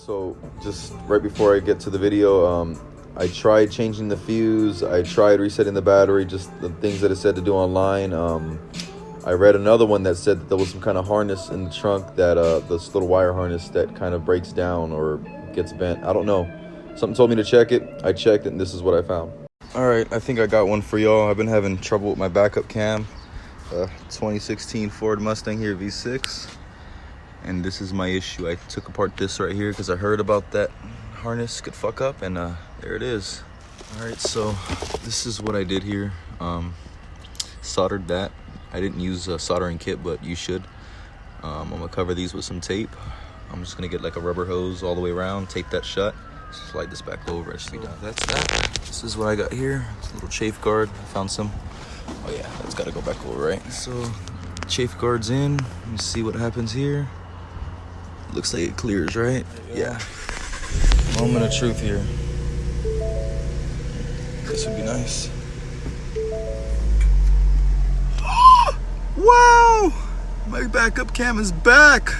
So just right before I get to the video, I tried changing the fuse, I tried resetting the battery, just the things that it said to do online. I read another one that said that there was some kind of harness in the trunk that this little wire harness that kind of breaks down or gets bent. I don't know. Something told me to check it. I checked it and this is what I found. All right, I think I got one for y'all. I've been having trouble with my backup cam. 2016 Ford Mustang here, V6. And this is my issue. I took apart this right here because I heard about that harness could fuck up, and there it is. All right, so this is what I did here. Soldered that. I didn't use a soldering kit, but you should. I'm gonna cover these with some tape. I'm just gonna get like a rubber hose all the way around, tape that shut, slide this back over, it should be done. That's that. This is what I got here. It's a little chafe guard. I found some. Oh yeah, that's gotta go back over, right? So chafe guard's in. Let me see what happens here. Looks like it clears, right? Yeah. Moment of truth here. This would be nice. Wow! My backup cam is back!